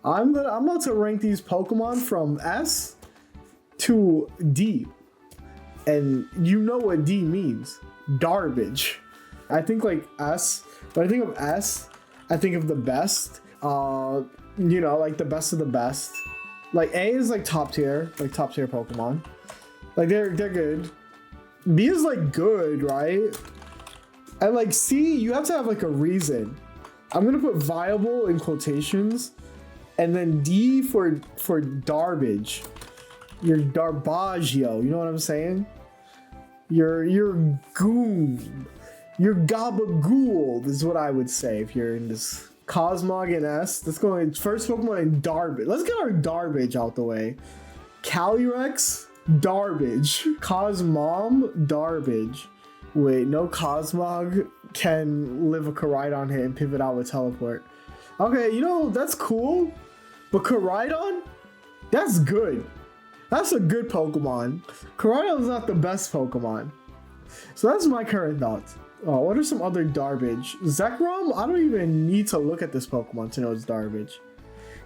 I'm about to rank these Pokemon from S to D. And you know what D means. Garbage. I think like S, when I think of S, I think of the best. You know, like the best of the best. Like A is like top tier Pokemon. Like they're good. B is like good, right? And like C, you have to have like a reason. I'm gonna put viable in quotations, and then D for garbage. You're Darbaggio, you know what I'm saying? You're goon. You're gabagool is what I would say if you're in this. Cosmog and S. Let's go in first Pokemon in Garbage. Let's get our garbage out the way. Calyrex, Garbage. Cosmom, Garbage. Wait, no Cosmog can live a Koraidon hit and pivot out with Teleport. Okay, you know, that's cool. But Koraidon? That's good. That's a good Pokemon. Koraidon's not the best Pokemon. So that's my current thoughts. Oh, what are some other garbage? Zekrom? I don't even need to look at this Pokemon to know it's garbage.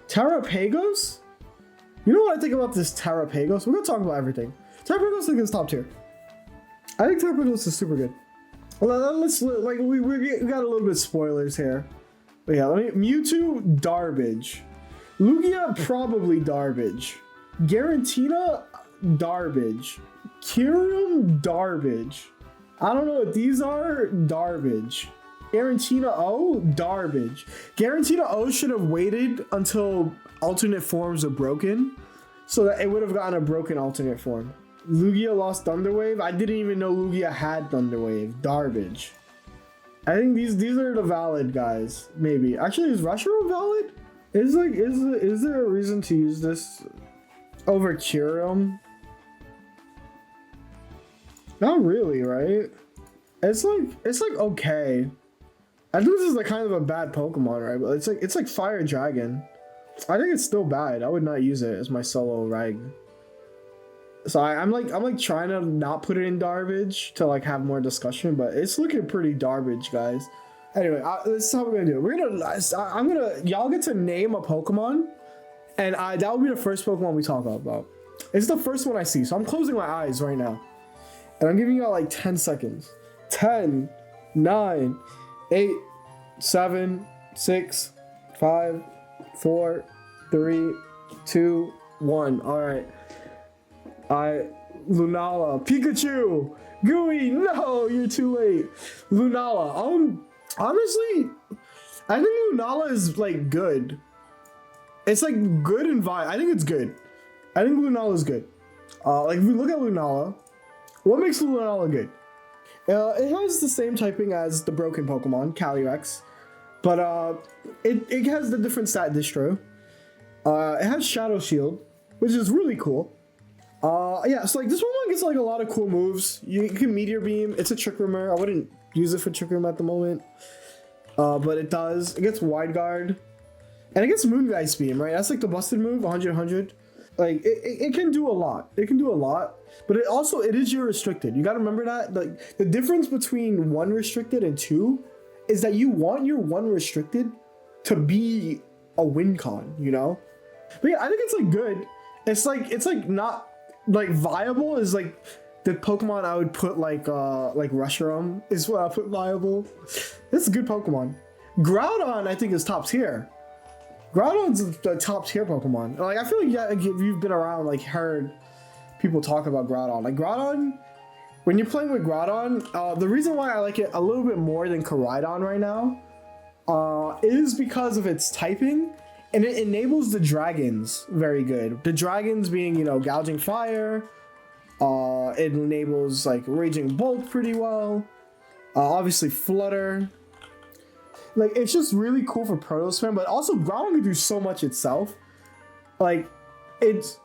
Terapagos? You know what I think about this Terapagos? We're gonna talk about everything. Terapagos I think is top tier. I think Terapagos is super good. Well, let's like we got a little bit spoilers here. But yeah, Mewtwo, garbage. Lugia, probably garbage. Garantina, garbage. Kyurem, garbage. I don't know what these are. Garbage. Garantina O, garbage. Garantina O should have waited until alternate forms are broken, so that it would have gotten a broken alternate form. Lugia lost Thunder Wave. I didn't even know Lugia had Thunder Wave. Garbage. I think these are the valid guys. Maybe. Actually, is Reshiram valid? Is there a reason to use this over Kyurem? Not really, right? It's like okay. I think this is like kind of a bad Pokemon, right? But it's like Fire Dragon. I think it's still bad. I would not use it as my solo reg. So I'm like trying to not put it in garbage to like have more discussion, but it's looking pretty garbage, guys. Anyway, this is how we're gonna do it. Y'all get to name a Pokemon, and that will be the first Pokemon we talk about. It's the first one I see, so I'm closing my eyes right now. And I'm giving y'all like 10 seconds. 10, 9, 8, 7, 6, 5, 4, 3, 2, 1. Alright. Lunala. Pikachu! Gooey! No! You're too late. Lunala. Honestly, I think Lunala is like good. It's like good and I think it's good. I think Lunala is good. Like if we look at Lunala, what makes Lunala good? It has the same typing as the broken Pokemon, Calyrex, but it has the different stat distro. It has Shadow Shield, which is really cool. Yeah, so like this Pokemon gets like a lot of cool moves. You can Meteor Beam. It's a Trick Roomer. I wouldn't use it for Trick Room at the moment, but it does. It gets Wide Guard, and it gets Moongeist Beam. Right, that's like the busted move, 100. Like it can do a lot. It can do a lot, but it is your restricted. You got to remember that. Like the difference between 1 restricted and 2 is that you want your 1 restricted to be a win con, you know? But yeah, I think it's like good. It's like not like viable is like the Pokemon I would put like Reshiram is what I put viable. It's a good Pokemon. Groudon I think is top tier. Groudon's the top tier Pokemon. Like I feel like if you've been around, like heard people talk about Groudon. Like Groudon, when you're playing with Groudon, the reason why I like it a little bit more than Koraidon right now is because of its typing, and it enables the dragons very good. The dragons being, you know, Gouging Fire. It enables like Raging Bolt pretty well. Obviously Flutter. Like, it's just really cool for Proto Spam, but also Groudon can do so much itself. Like, it's...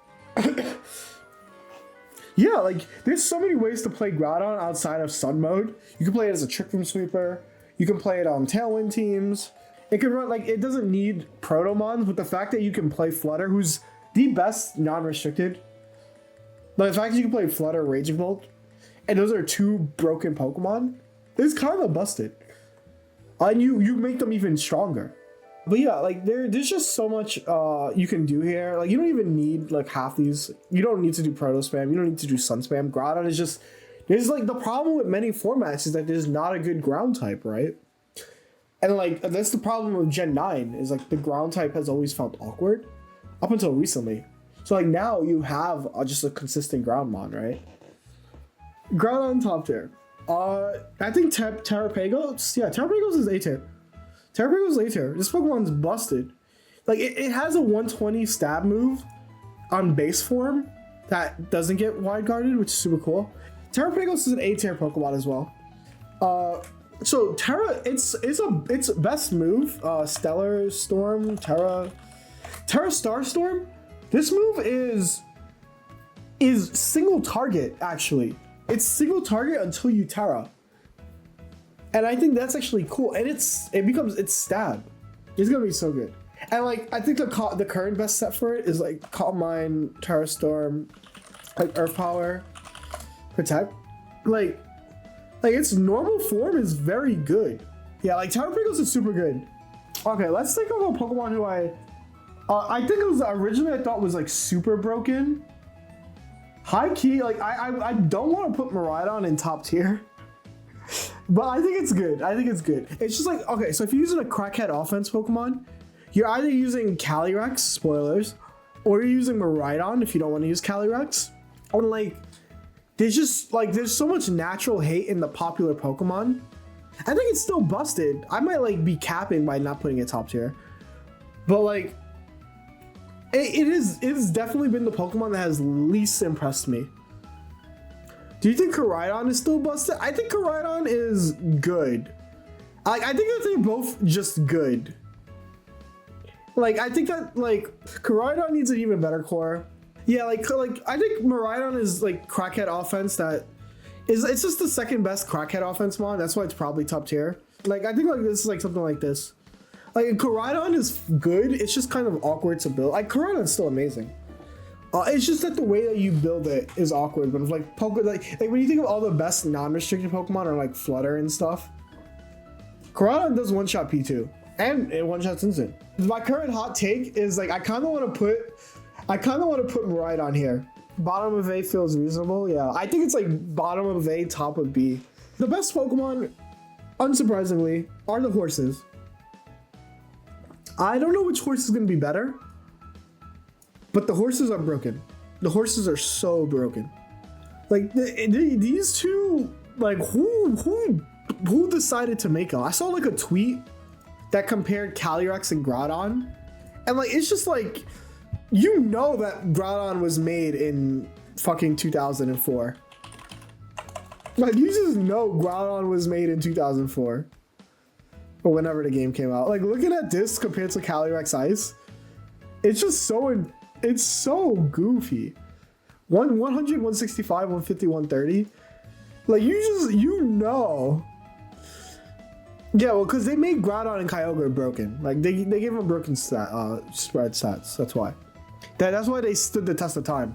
yeah, like, there's so many ways to play Groudon outside of Sun Mode. You can play it as a Trick Room Sweeper. You can play it on Tailwind teams. It can run, like, it doesn't need Protomons, but the fact that you can play Flutter, who's the best non-restricted. Like, the fact that you can play Flutter, Raging Bolt, and those are 2 broken Pokemon, is kind of busted. And you make them even stronger. But yeah, like there's just so much you can do here. Like you don't even need like half these. You don't need to do proto spam. You don't need to do sun spam. Groudon is just, there's like the problem with many formats is that there's not a good ground type, right? And like that's the problem with Gen 9 is like the ground type has always felt awkward up until recently. So like now you have just a consistent ground mon, right? Groudon top tier. I think Terapagos. Yeah, Terapagos is A tier. Terapagos is A tier. This Pokemon's busted. Like it has a 120 stab move on base form that doesn't get wide guarded, which is super cool. Terapagos is an A tier Pokemon as well. So Terra, its best move, Stellar Storm, Terra Star Storm. This move is single target actually. It's single target until you Terra. And I think that's actually cool. And it's stab. It's gonna be so good. And like I think the current best set for it is like Calm Mind, Terra Storm, like Earth Power, Protect. Like its normal form is very good. Yeah, like Terapagos is super good. Okay, let's think of a Pokemon who I think it was originally I thought was like super broken. High key, like I don't want to put Miraidon in top tier, but I think it's good. I think it's good. It's just like, okay, so if you're using a crackhead offense Pokemon, you're either using Calyrex, spoilers, or you're using Miraidon if you don't want to use Calyrex. And like, there's just like, there's so much natural hate in the popular Pokemon. I think it's still busted. I might like be capping by not putting it top tier, but like, it has definitely been the Pokemon that has least impressed me. Do you think Koraidon is still busted? I think Koraidon is good. I think that they're both just good. Like I think that like Koraidon needs an even better core. Yeah, like I think Miraidon is like crackhead offense that is, it's just the second best crackhead offense mon. That's why it's probably top tier. Like I think like this is like something like this. Like Koraidon is good, it's just kind of awkward to build. Like Koraidon's still amazing. It's just that the way that you build it is awkward. But like like when you think of all the best non-restricted Pokemon are like Flutter and stuff, Groudon does one-shot P2 and it one-shots instant. My current hot take is like I kind of want to put Miraidon here. Bottom of A feels reasonable. Yeah, I think it's like bottom of A, top of B. The best Pokemon, unsurprisingly, are the horses. I don't know which horse is going to be better, but the horses are broken. The horses are so broken. Like these two, like who decided to make them? I saw like a tweet that compared Calyrex and Groudon, and like it's just like, you know that Groudon was made in fucking 2004. Like you just know Groudon was made in 2004. Or whenever the game came out. Like looking at this compared to Calyrex Ice, it's just it's so goofy. 100, 165, 150, 130. Like you know. Yeah, well, because they made Groudon and Kyogre broken. Like they gave them broken spread stats. That's why. That's why they stood the test of time.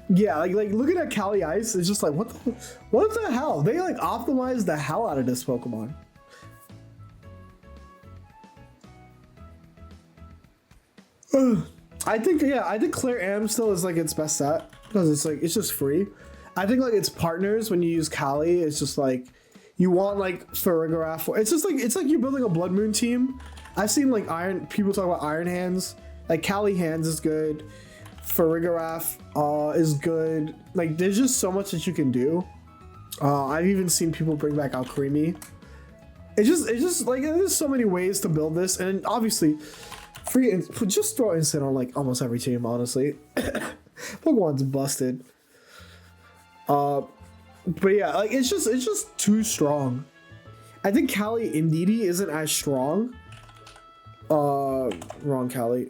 Yeah, like looking at Cali Ice, it's just like what the hell? They like optimized the hell out of this Pokemon. I think Claire Am still is like its best set because it's just free. I think like its partners when you use Cali, it's just like you want like Farigiraf. It's like you're building a Blood Moon team. I've seen like people talk about Iron Hands. Like Cali Hands is good. Farigiraf is good. Like there's just so much that you can do. I've even seen people bring back Alcremie. It's just like there's so many ways to build this, and obviously free. Just throw instant on like almost every team. Honestly, Pokemon's busted. But yeah, like it's just too strong. I think Cali Indeedee isn't as strong. Wrong Cali.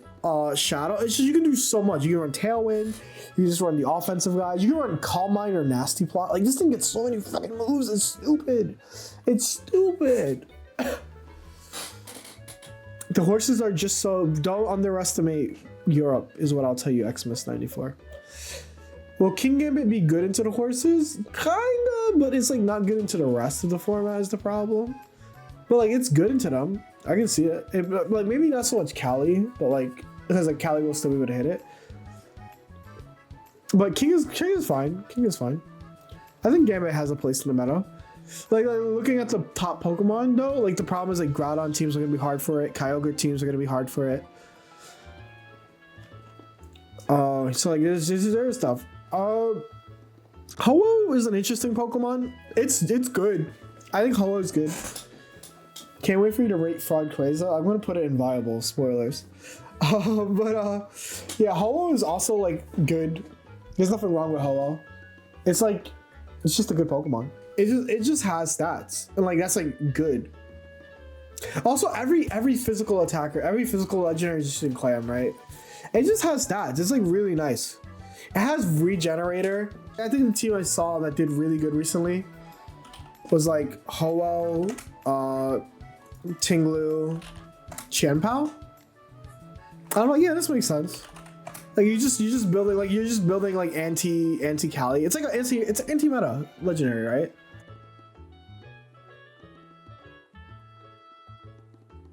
Shadow. It's just you can do so much. You can run Tailwind. You can just run the offensive guys. You can run Calm Mind or Nasty Plot. Like this thing gets so many fucking moves. It's stupid. It's stupid. The horses are just so. Don't underestimate Europe. Is what I'll tell you. Xmas 94. Will King Gambit be good into the horses? Kinda, but it's like not good into the rest of the format is the problem. But like it's good into them. I can see it. Like maybe not so much Cali, but like because like Cali will still be able to hit it. But King is fine. King is fine. I think Gambit has a place in the meta. Like looking at the top Pokemon though, like the problem is like Groudon teams are gonna be hard for it. Kyogre teams are gonna be hard for it. So like there's stuff. Ho-Oh is an interesting Pokemon. It's good. I think Ho-Oh is good. Can't wait for you to rate Rayquaza. I'm gonna put it in viable. Spoilers. Yeah, Ho-Oh is also like good. There's nothing wrong with Ho-Oh. It's just a good Pokemon. It just has stats, and like that's like good. Also, every physical attacker, every physical legendary is just in clam, right? It just has stats. It's like really nice. It has Regenerator. I think the team I saw that did really good recently was like Ho-Oh, Tinglu, Qianpao. I'm like, yeah, this makes sense. Like you're just building like anti Cali. It's like it's an anti-meta legendary, right?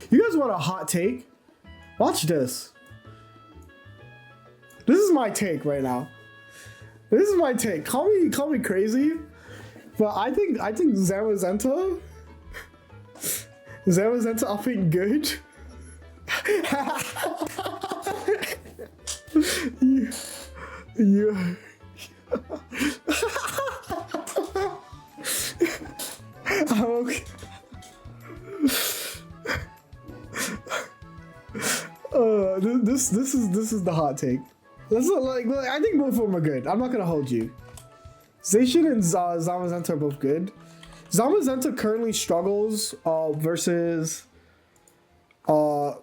You guys want a hot take? Watch this. This is my take right now. This is my take. Call me crazy, but I think Zamazenta upping good. you okay. This is the hot take. That's like I think both of them are good. I'm not gonna hold you. Zacian and Zamazenta are both good. Zamazenta currently struggles versus like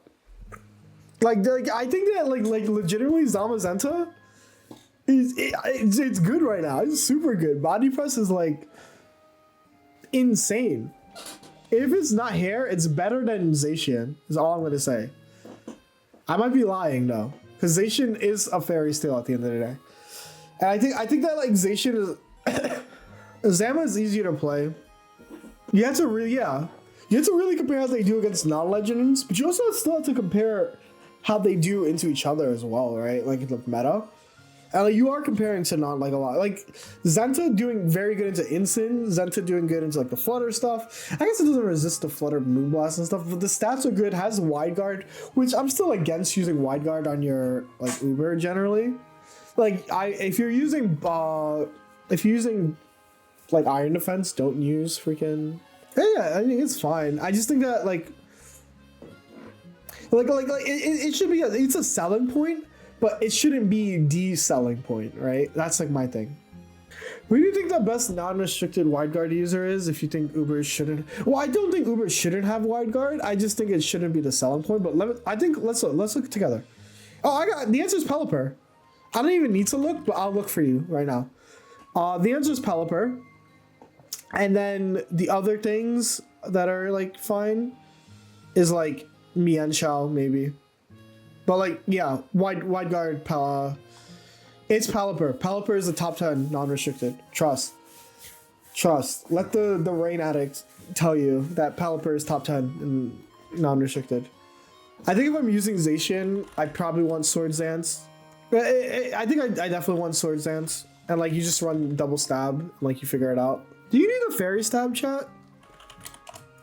I think that like legitimately Zamazenta it's good right now. It's super good. Body press is like insane. If it's not hair, it's better than Zacian. Is all I'm gonna say. I might be lying though, because Zacian is a fairy still at the end of the day. And I think that like Zacian is Zama is easier to play. You have to really compare how they do against non-legends, but you also still have to compare how they do into each other as well, right? Like in the meta. And like, you are comparing to not like a lot. Like Zenta doing very good into Incin, Zenta doing good into like the Flutter stuff. I guess it doesn't resist the Flutter Moonblast and stuff, but the stats are good, has Wide Guard, which I'm still against using Wide Guard on your like Uber generally. Like if you're using like Iron Defense, don't use freaking yeah, I think it's fine. I just think that like it should be it's a selling point, but it shouldn't be the selling point, right? That's like my thing. Who do you think the best non-restricted wide guard user is? If you think Ubers shouldn't, well, I don't think Ubers shouldn't have wide guard. I just think it shouldn't be the selling point. But let's look together. Oh, I got the answer is Pelipper. I don't even need to look, but I'll look for you right now. The answer is Pelipper. And then the other things that are like fine is like Mienshao maybe. But like, yeah, wide guard, it's Pelipper. Pelipper is the top 10 non-restricted. Trust. Let the rain addict tell you that Pelipper is top 10 in non-restricted. I think if I'm using Zacian, I probably want Swords Dance. I think I definitely want Swords Dance. And like, you just run double stab, and like you figure it out. Do you need a fairy stab, chat?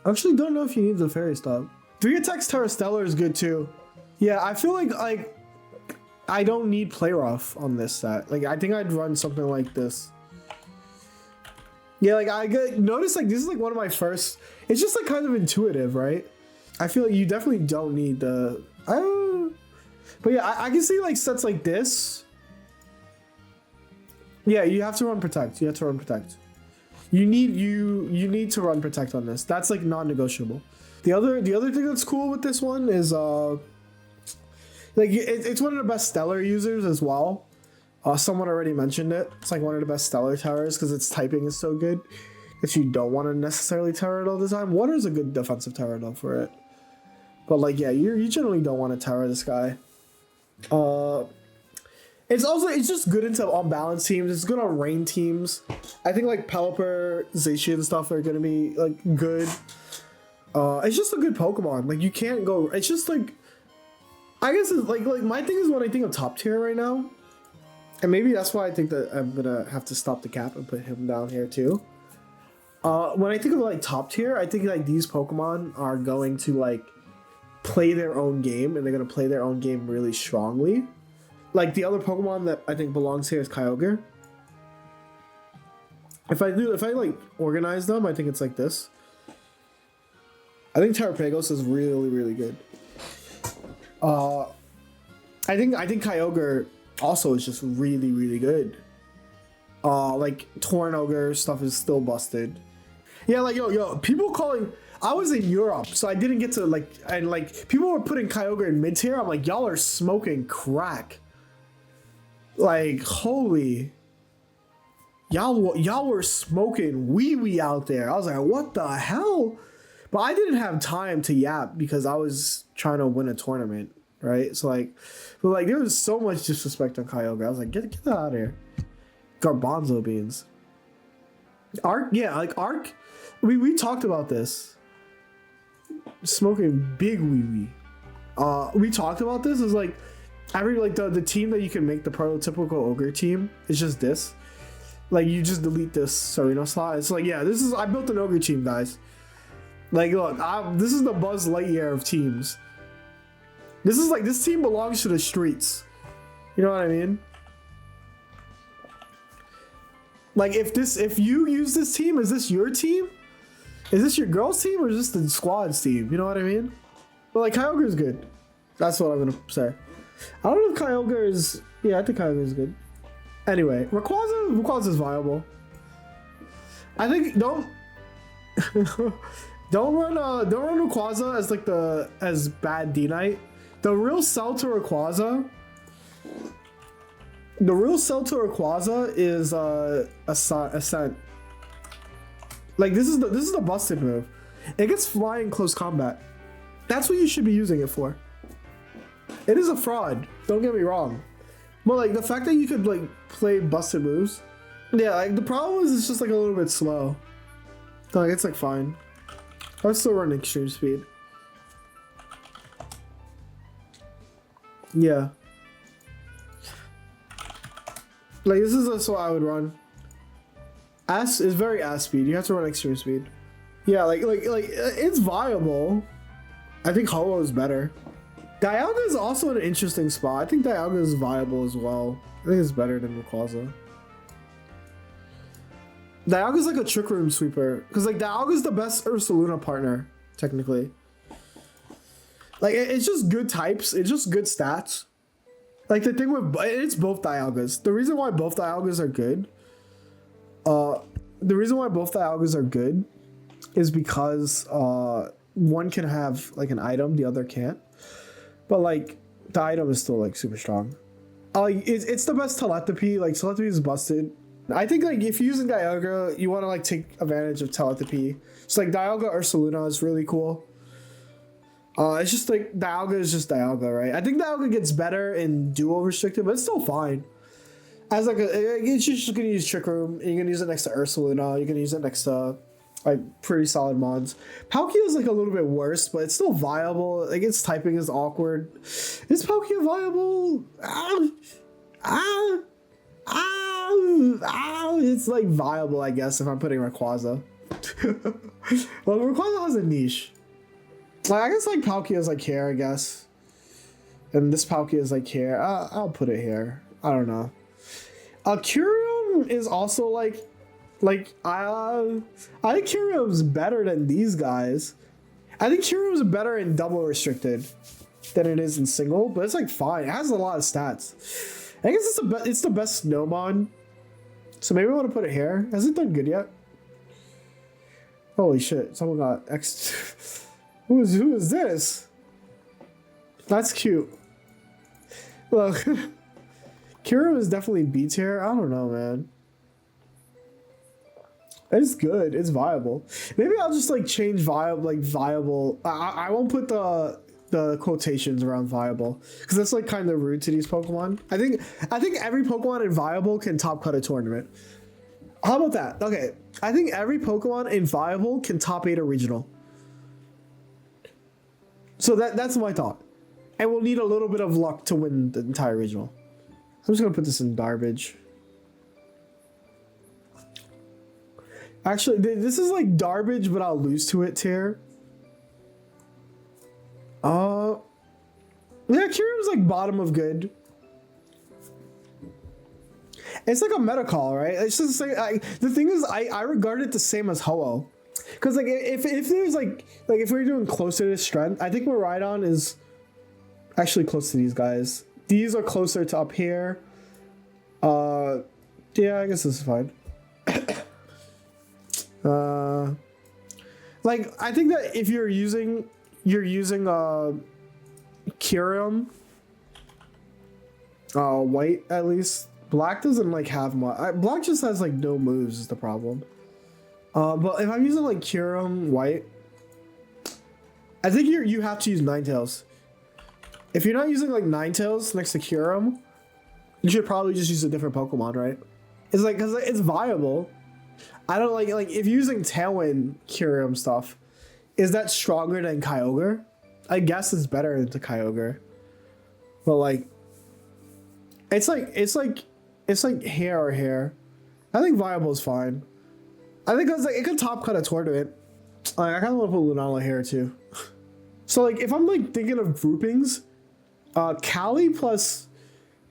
I actually don't know if you need the fairy stab. 3 attacks Terrastellar is good too. Yeah, I feel like I don't need Play Rough on this set. Like I think I'd run something like this. Yeah, like notice like this is like one of my first. It's just like kind of intuitive, right? I feel like you definitely don't need the. But yeah, I can see like sets like this. Yeah, you have to run Protect. You have to run Protect. You need to run Protect on this. That's like non-negotiable. The other thing that's cool with this one is like it's one of the best Stellar users as well. Someone already mentioned it. It's like one of the best Stellar towers because its typing is so good that you don't want to necessarily tower it all the time. Water is a good defensive tower though for it. But like yeah, you generally don't want to tower this guy. It's just good into unbalanced teams. It's good on rain teams. I think like Pelipper, Zacian and stuff are gonna be like good. It's just a good Pokemon. Like you can't go. It's just like, I guess it's like my thing is when I think of top tier right now, and maybe that's why I think that I'm gonna have to stop the cap and put him down here too. When I think of like top tier, I think like these Pokemon are going to like play their own game, and they're gonna play their own game really strongly. Like the other Pokemon that I think belongs here is Kyogre. If I like organize them, I think it's like this. I think Terapagos is really, really good. I think Kyogre also is just really, really good. Like Tornogre stuff is still busted. Yeah, like yo, people calling. I was in Europe, so I didn't get to like, and like people were putting Kyogre in mid tier. I'm like, y'all are smoking crack. Like holy, y'all were smoking wee out there. I was like, what the hell? But I didn't have time to yap because I was trying to win a tournament, right? So like, but like there was so much disrespect on Kyogre. I was like, get that out of here. Garbanzo beans. Arc, yeah, like Arc. We talked about this. Smoking big wee. We talked about this. Is like every like the team that you can make the prototypical ogre team is just this. Like you just delete this Sereno slot. It's like, yeah, this is, I built an ogre team, guys. Like look, this is the Buzz Lightyear of teams. This is like, this team belongs to the streets. You know what I mean? Like if you use this team, is this your team? Is this your girls team or is this the squad's team? You know what I mean? But like Kyogre is good. That's what I'm gonna say. I don't know if Kyogre is, yeah, I think Kyogre is good. Anyway, Rayquaza is viable. I think don't run Rayquaza as like as bad D-Knight. The real sell to Rayquaza is Ascent. Like this is the busted move. It gets flying close combat. That's what you should be using it for. It is a fraud, don't get me wrong. But like the fact that you could like play busted moves. Yeah, like the problem is it's just like a little bit slow. Like it's like fine. I would still run extreme speed. Yeah. Like this is what I would run. Ass is very ass speed. You have to run extreme speed. Yeah, like it's viable. I think Hollow is better. Dialga is also an interesting spot. I think Dialga is viable as well. I think it's better than Rayquaza. Dialga is like a Trick Room sweeper. Because like Dialga is the best Ursaluna partner, technically. Like it's just good types. It's just good stats. Like the thing with, it's both Dialgas. The reason why both Dialgas are good. Is because one can have like an item, the other can't. But like the item is still like super strong. Like it's the best telepathy. Like telepathy is busted. I think like if you're using Dialga, you want to like take advantage of telepathy. So like Dialga Ursaluna is really cool. It's just like Dialga is just Dialga, right? I think Dialga gets better in duo restricted, but it's still fine. As like it's just gonna use Trick Room, and you're gonna use it next to Ursaluna. You're gonna use it next to like pretty solid mons. Palkia is like a little bit worse, but it's still viable. Like its typing is awkward. Is Palkia viable? It's like viable, I guess, if I'm putting Rayquaza. Well, Rayquaza has a niche. Like I guess like Palkia is like here, I guess. And this Palkia is like here. I'll put it here. I don't know. Kyurem is also like I think Kyurem's better than these guys. I think Kyurem's better in double restricted than it is in single, but it's like fine. It has a lot of stats. I guess it's the best Snowmon. So maybe I want to put it here. Has it done good yet? Holy shit! Someone got X. Who is this? That's cute. Look. Kyurem is definitely B tier. I don't know, man. It's good. It's viable. Maybe I'll just like change viable. I won't put the quotations around viable because that's like kind of rude to these Pokemon. I think every Pokemon in viable can top cut a tournament. How about that? Okay, I think every Pokemon in viable can top 8 a regional. So that's my thought. And we'll need a little bit of luck to win the entire regional. I'm just gonna put this in garbage. Actually, this is like garbage, but I'll lose to it tier. Yeah, Kyurem's like bottom of good. It's like a meta call, right? It's just like the thing is, I regard it the same as Ho-Oh, because like if there's like if we're doing closer to strength, I think Miraidon is actually close to these guys. These are closer to up here. Yeah, I guess this is fine. Like I think that if you're using Kyurem, white at least. Black doesn't like have much. Black just has like no moves is the problem. But if I'm using like Kyurem white, I think you have to use Ninetales. If you're not using like Ninetales next to Kyurem, you should probably just use a different Pokemon, right? It's like because it's viable. I don't like if you're using Tailwind Kyurem stuff, is that stronger than Kyogre? I guess it's better than Kyogre, but like it's like hair or hair. I think viable is fine. I think because like it could top cut a tournament. Like, I kind of want to put Lunala here too. So like if I'm like thinking of groupings, Cali plus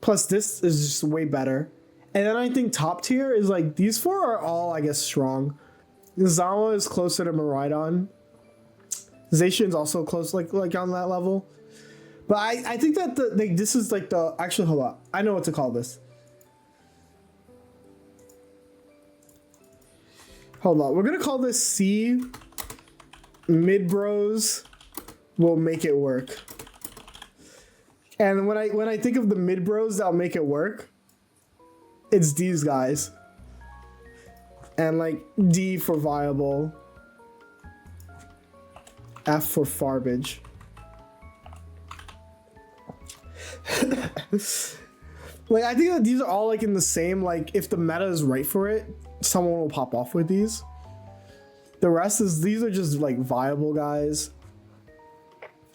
this is just way better. And then I think top tier is like these four are all I guess strong. Zama is closer to Miraidon. Zacian's also close like on that level. But I think that this is like the actually hold on. I know what to call this. Hold on, we're gonna call this C. Mid bros will make it work. And when I think of the mid bros that'll make it work, it's these guys. And like D for viable, F for farbage. Like I think that these are all like in the same, like if the meta is right for it, someone will pop off with these. The rest is these are just like viable guys.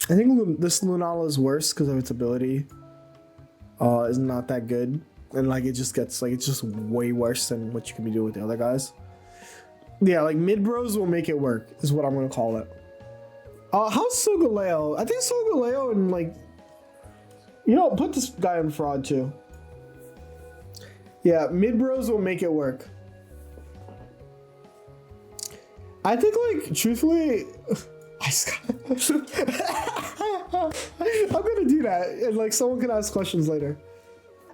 I think this Lunala is worse because of its ability. Is not that good, and like it just gets like it's just way worse than what you can be doing with the other guys. Yeah, like mid bros will make it work is what I'm gonna call it. How's Solgaleo? I think Solgaleo and like, you know, put this guy in fraud too. Yeah, mid bros will make it work. I think like truthfully, I'm gonna do that, and like someone can ask questions later.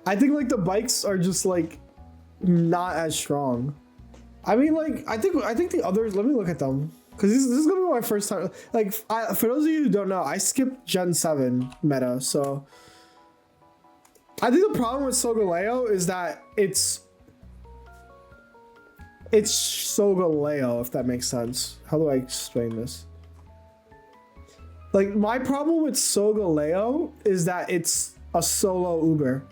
I think like the bikes are just like not as strong. I mean, like I think the others. Let me look at them because this is gonna be my first time. Like for those of you who don't know, I skipped Gen 7 meta, so I think the problem with Solgaleo is that it's Solgaleo, if that makes sense. How do I explain this? Like my problem with Solgaleo is that it's a solo Uber.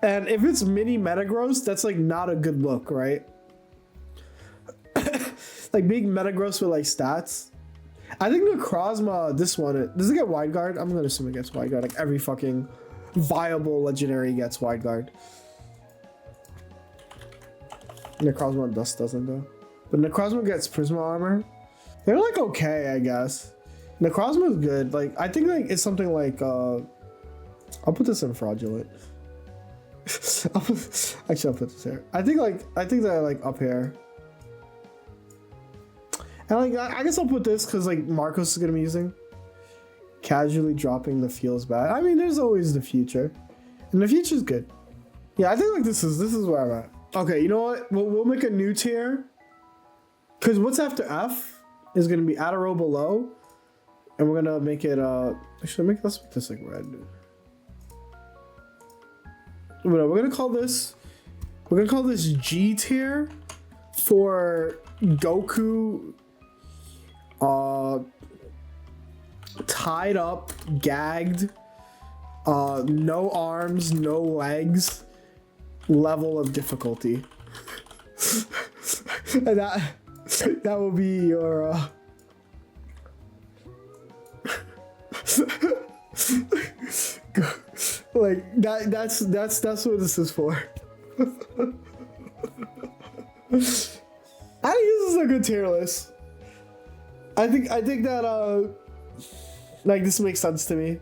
And if it's mini Metagross, that's like not a good look, right? Like being Metagross with like stats. I think Necrozma, this one, does it get Wide Guard? I'm gonna assume it gets Wide Guard. Like every fucking viable legendary gets Wide Guard. Necrozma doesn't though. But Necrozma gets Prisma Armor. They're like okay, I guess. Necrozma is good. Like I think like it's something like I'll put this in fraudulent. I'll put this here. I think they're like up here. And like I guess I'll put this because like Marcos is gonna be using. Casually dropping the feels bad. I mean, there's always the future, and the future's good. Yeah, I think like this is where I'm at. Okay, you know what? We'll make a new tier. Because what's after F is gonna be at a row below, and we're gonna make it actually let's make this like red. We're gonna call this G tier for Goku tied up, gagged, no arms, no legs, level of difficulty. And that will be your Like that's what this is for. I think this is a good tier list. I think that like this makes sense to me.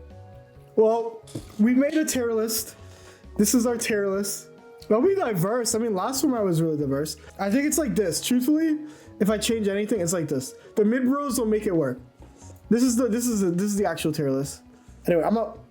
Well, we made a tier list. This is our tier list. It'll be diverse. I mean, last one I was really diverse. I think it's like this. Truthfully, if I change anything, it's like this. The mid rows will make it work. This is the actual tier list. Anyway, I'm up.